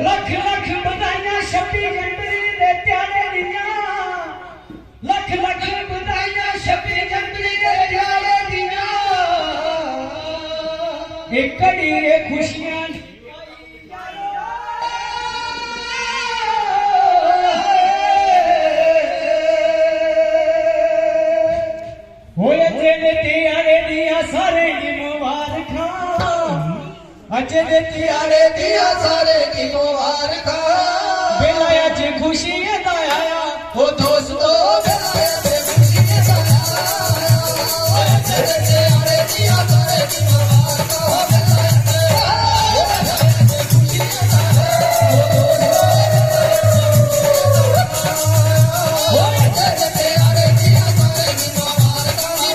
लख लख बधाइयां 26 जनवरी दे त्यारे दियां लख लख बधाइयां 26 जनवरी दे त्यारे दियां एक घड़ी ए खुशियां होए तेरे त्यारे दियां सारे दी मुबारखां अज दे त्यारे दियां सारे दी मुबारखां बेलाया च खुशी दा आया ओ दोस्तों बेलाया च खुशी दा आया अज दे त्यारे दियां सारे दी मुबारखां बेलाया च खुशी दा आया ओ दोस्तों अज दे त्यारे दियां सारे दी मुबारखां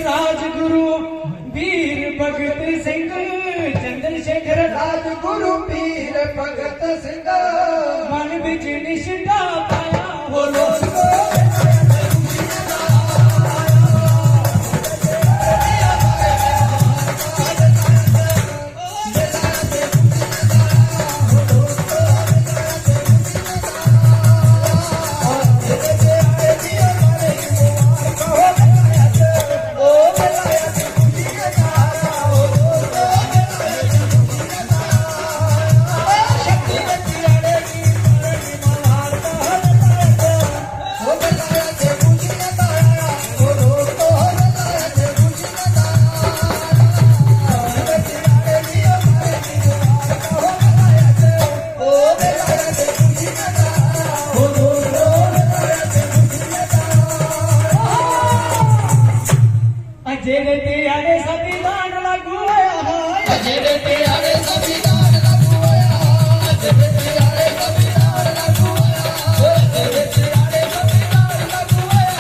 राजगुरु वीर भगत सिंह चंद्रशेखर राजगुरु वीर भगत सिंह मन बिच निष्ठा पाया हो लोग जेरे त्यारे संविधान लागू होया जेरे त्यारे संविधान लागू होया जेरे त्यारे संविधान लागू होया जेरे त्यारे संविधान लागू होया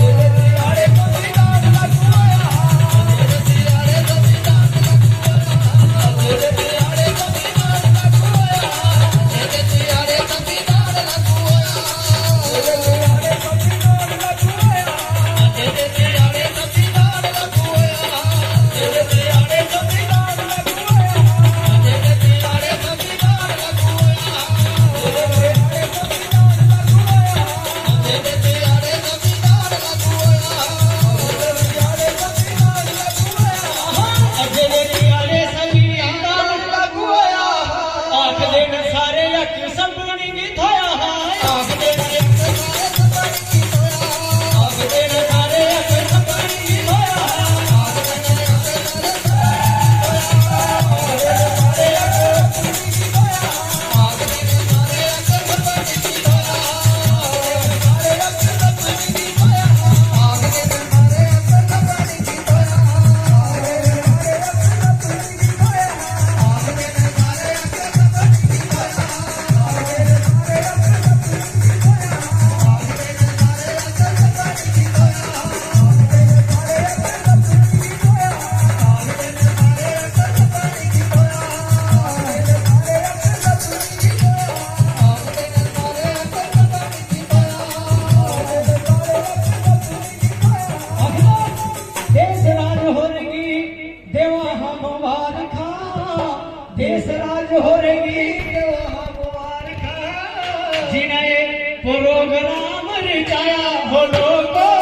जेरे त्यारे संविधान लागू होया जेरे त्यारे संविधान लागू होया जेरे त्यारे संविधान लागू होया जेरे त्यारे संविधान लागू होया जेरे त्यारे संविधान लागू होया जेरे त्यारे देश राज हो रही जिन्हें प्रोग्राम रचाया हो लोगों